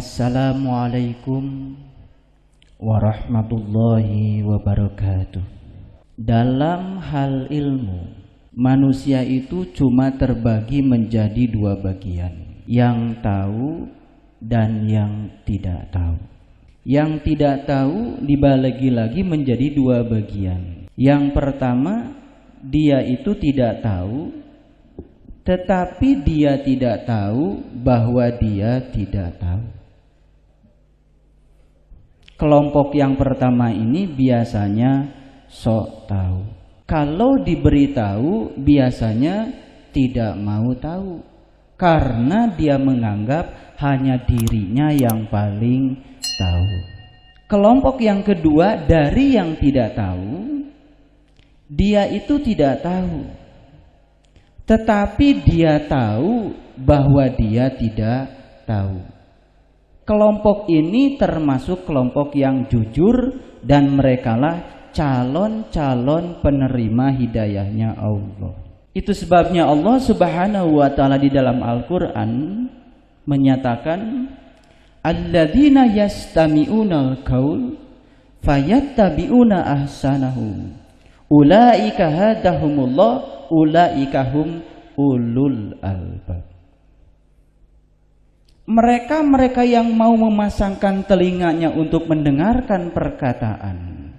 Assalamualaikum warahmatullahi wabarakatuh. Dalam hal ilmu, manusia itu cuma terbagi menjadi dua bagian, yang tahu dan yang tidak tahu. Yang tidak tahu dibagi lagi menjadi dua bagian. Yang pertama, dia itu tidak tahu, tetapi dia tidak tahu bahwa dia tidak tahu. Kelompok yang pertama ini biasanya sok tahu. Kalau diberitahu biasanya tidak mau tahu, karena dia menganggap hanya dirinya yang paling tahu. Kelompok yang kedua dari yang tidak tahu, dia itu tidak tahu, tetapi dia tahu bahwa dia tidak tahu. Kelompok ini termasuk kelompok yang jujur, dan merekalah calon-calon penerima hidayahnya Allah. Itu sebabnya Allah Subhanahu wa ta'ala di dalam Al-Quran menyatakan, alladzina yastami'unal qaul fayattabi'una ahsanahu ulaika hadahumullah ulaika hum ulul albab. Mereka yang mau memasangkan telinganya untuk mendengarkan perkataan,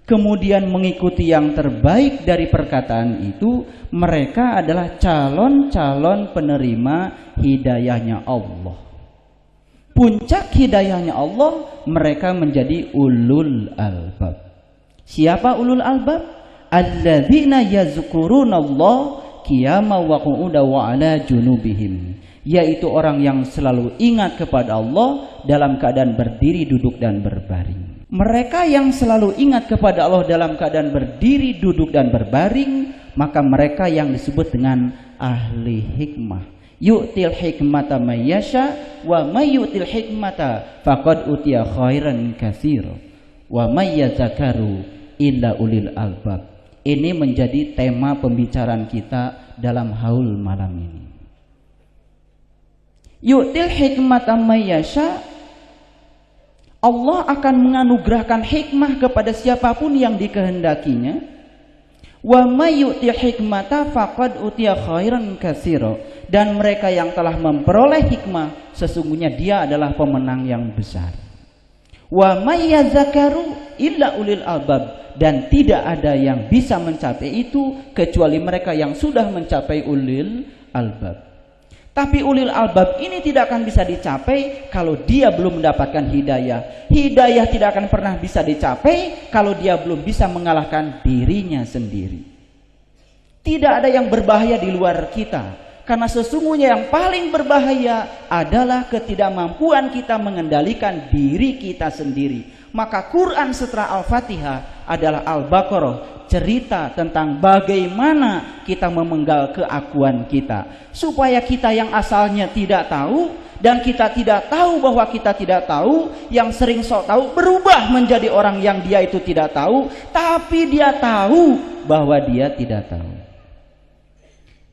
kemudian mengikuti yang terbaik dari perkataan itu, mereka adalah calon-calon penerima hidayahnya Allah. Puncak hidayahnya Allah, mereka menjadi ulul albab. Siapa ulul albab? Alladzina yazkurunallaha qiyaman wa qu'udan wa 'ala junubihim, yaitu orang yang selalu ingat kepada Allah dalam keadaan berdiri, duduk, dan berbaring. Mereka yang selalu ingat kepada Allah dalam keadaan berdiri, duduk, dan berbaring, maka mereka yang disebut dengan ahli hikmah. Yu'til hikmata may yasha wa may yu'til hikmata faqad utiya khairan katsir wa may yadzakaru illa ulil albab. Ini menjadi tema pembicaraan kita dalam haul malam ini. Yu'til hikmata may yasha, Allah akan menganugerahkan hikmah kepada siapapun yang dikehendakinya. Wa may yu'til hikmata faqad utiya khairan katsira, dan mereka yang telah memperoleh hikmah sesungguhnya dia adalah pemenang yang besar. Wa may yadzakaru illa ulil albab, dan tidak ada yang bisa mencapai itu kecuali mereka yang sudah mencapai ulil albab. Tapi ulil albab ini tidak akan bisa dicapai kalau dia belum mendapatkan hidayah. Hidayah tidak akan pernah bisa dicapai kalau dia belum bisa mengalahkan dirinya sendiri. Tidak ada yang berbahaya di luar kita, karena sesungguhnya yang paling berbahaya adalah ketidakmampuan kita mengendalikan diri kita sendiri. Maka Quran setelah Al-Fatihah adalah Al-Baqarah, cerita tentang bagaimana kita memenggal keakuan kita, supaya kita yang asalnya tidak tahu dan kita tidak tahu bahwa kita tidak tahu, yang sering sok tahu berubah menjadi orang yang dia itu tidak tahu, tapi dia tahu bahwa dia tidak tahu.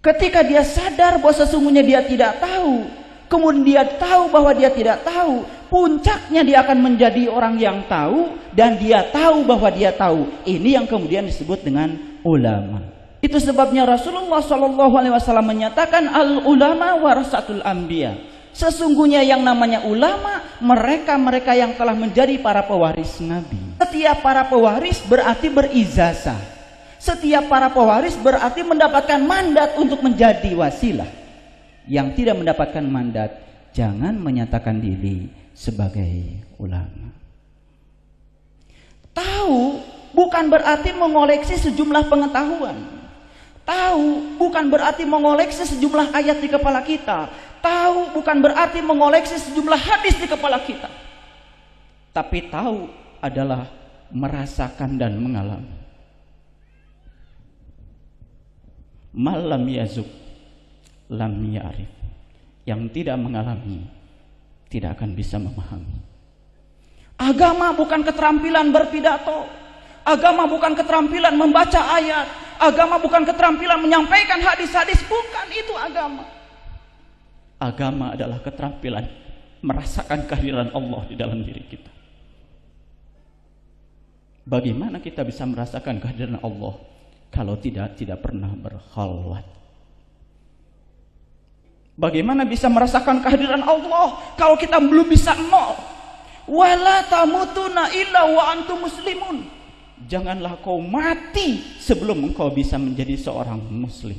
Ketika dia sadar bahwa sesungguhnya dia tidak tahu, kemudian dia tahu bahwa dia tidak tahu, puncaknya dia akan menjadi orang yang tahu, dan dia tahu bahwa dia tahu. Ini yang kemudian disebut dengan ulama. Itu sebabnya Rasulullah SAW menyatakan al-ulama warasatul anbiya. Sesungguhnya yang namanya ulama, mereka yang telah menjadi para pewaris Nabi. Setiap para pewaris berarti berijazah. Setiap para pewaris berarti mendapatkan mandat untuk menjadi wasilah. Yang tidak mendapatkan mandat, jangan menyatakan diri sebagai ulama. Tahu bukan berarti mengoleksi sejumlah pengetahuan. Tahu bukan berarti mengoleksi sejumlah ayat di kepala kita. Tahu bukan berarti mengoleksi sejumlah hadis di kepala kita. Tapi tahu adalah merasakan dan mengalami. Malam yazuk lam ya'rif. Yang tidak mengalami tidak akan bisa memahami. Agama bukan keterampilan berpidato. Agama bukan keterampilan membaca ayat. Agama bukan keterampilan menyampaikan hadis-hadis. Bukan itu agama. Agama adalah keterampilan merasakan kehadiran Allah di dalam diri kita. Bagaimana kita bisa merasakan kehadiran Allah kalau tidak pernah berkhalwat? Bagaimana bisa merasakan kehadiran Allah kalau kita belum bisa nol? Wala tamutuna illa wa antum muslimun. Janganlah kau mati sebelum engkau bisa menjadi seorang muslim.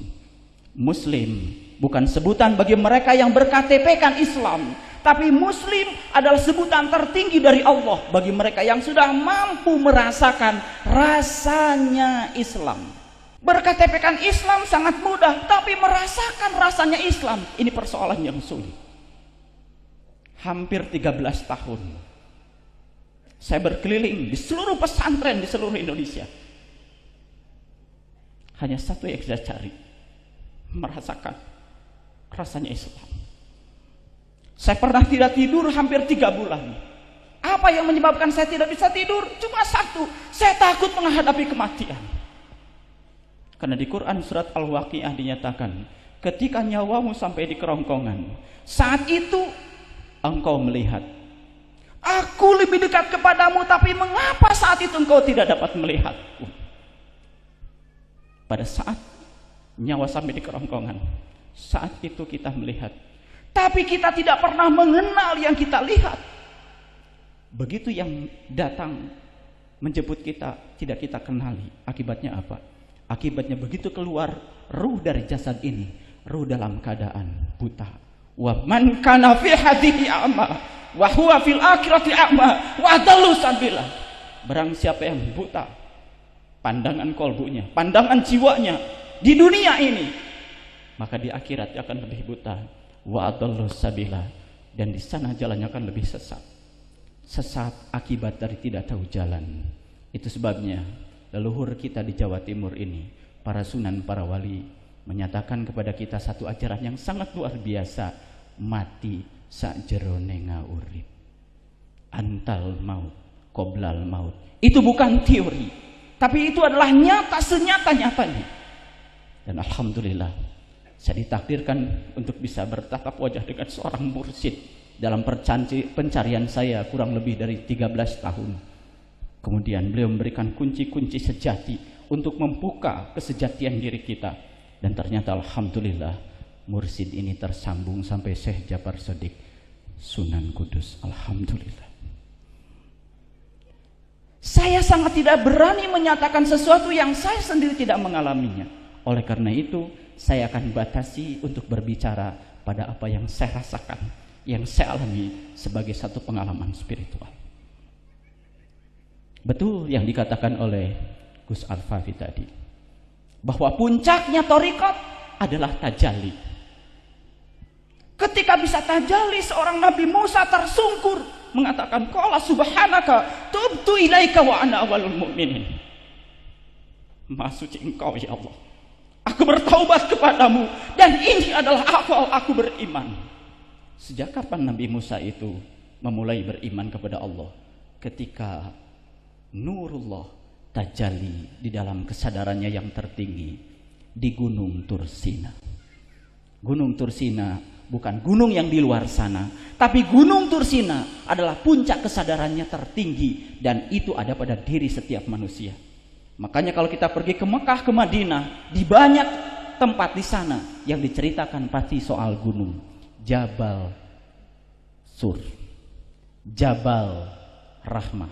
Muslim bukan sebutan bagi mereka yang berKTP-kan Islam, tapi muslim adalah sebutan tertinggi dari Allah bagi mereka yang sudah mampu merasakan rasanya Islam. BerKTP-kan Islam sangat mudah, tapi merasakan rasanya Islam, ini persoalan yang sulit. Hampir 13 tahun saya berkeliling di seluruh pesantren di seluruh Indonesia. Hanya satu yang saya cari, merasakan rasanya Islam. Saya pernah tidak tidur hampir 3 bulan. Apa yang menyebabkan saya tidak bisa tidur? Cuma satu, saya takut menghadapi kematian. Karena di Quran surat Al-Waqiah dinyatakan, ketika nyawamu sampai di kerongkongan, saat itu engkau melihat, aku lebih dekat kepadamu, tapi mengapa saat itu engkau tidak dapat melihatku? Pada saat nyawa sampai di kerongkongan, saat itu kita melihat, tapi kita tidak pernah mengenal yang kita lihat. Begitu yang datang menjemput kita tidak kita kenali. Akibatnya apa? Akibatnya begitu keluar ruh dari jasad ini, ruh dalam keadaan buta. Wa man kana fi hadhihi a'ma wa huwa fil akhirati a'ma wa adallu sabila. Barang siapa yang buta pandangan kolbunya, pandangan jiwanya di dunia ini, maka di akhirat akan lebih buta. Wa adallu sabila, dan di sana jalannya akan lebih sesat. Sesat akibat dari tidak tahu jalan. Itu sebabnya leluhur kita di Jawa Timur ini, para sunan, para wali, menyatakan kepada kita satu ajaran yang sangat luar biasa. Mati sakjerone ngaurip, antal maut qoblal maut. Itu bukan teori, tapi itu adalah nyata, senyata-nyatanya. Dan alhamdulillah saya ditakdirkan untuk bisa bertatap wajah dengan seorang mursyid dalam pencarian saya kurang lebih dari 13 tahun. Kemudian beliau memberikan kunci-kunci sejati untuk membuka kesejatian diri kita. Dan ternyata alhamdulillah mursyid ini tersambung sampai Syekh Jabar Shadiq Sunan Kudus. Alhamdulillah. Saya sangat tidak berani menyatakan sesuatu yang saya sendiri tidak mengalaminya. Oleh karena itu saya akan batasi untuk berbicara pada apa yang saya rasakan, yang saya alami sebagai satu pengalaman spiritual. Betul yang dikatakan oleh Gus Al-Fafi tadi, bahwa puncaknya thariqat adalah tajalli. Ketika bisa tajalli, seorang Nabi Musa tersungkur mengatakan, qala subhanaka tubtu ilaika wa ana awwalul mu'minin. Maha suci engkau ya Allah, aku bertaubat kepadamu dan ini adalah awal aku beriman. Sejak kapan Nabi Musa itu memulai beriman kepada Allah? Ketika nurullah tajalli di dalam kesadarannya yang tertinggi di Gunung Tursina. Gunung Tursina bukan gunung yang di luar sana, tapi Gunung Tursina adalah puncak kesadarannya tertinggi, dan itu ada pada diri setiap manusia. Makanya kalau kita pergi ke Mekah, ke Madinah, di banyak tempat di sana yang diceritakan pasti soal gunung. Jabal Sur, Jabal Rahmah,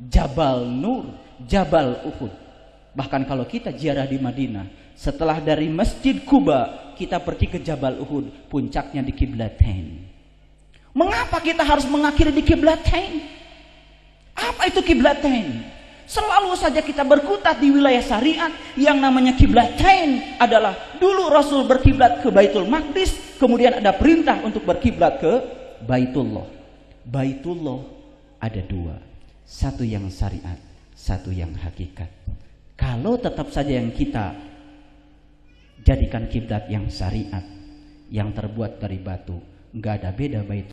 Jabal Nur, Jabal Uhud. Bahkan kalau kita ziarah di Madinah, setelah dari Masjid Kuba kita pergi ke Jabal Uhud, puncaknya di Qiblatain. Mengapa kita harus mengakhiri di Qiblatain? Apa itu Qiblatain? Selalu saja kita berkutat di wilayah syariat yang namanya Qiblatain adalah dulu Rasul berkiblat ke Baitul Maqdis, kemudian ada perintah untuk berkiblat ke Baitullah. Baitullah ada dua, satu yang syariat, satu yang hakikat. Kalau tetap saja yang kita jadikan kiblat yang syariat, yang terbuat dari batu, nggak ada beda Baitul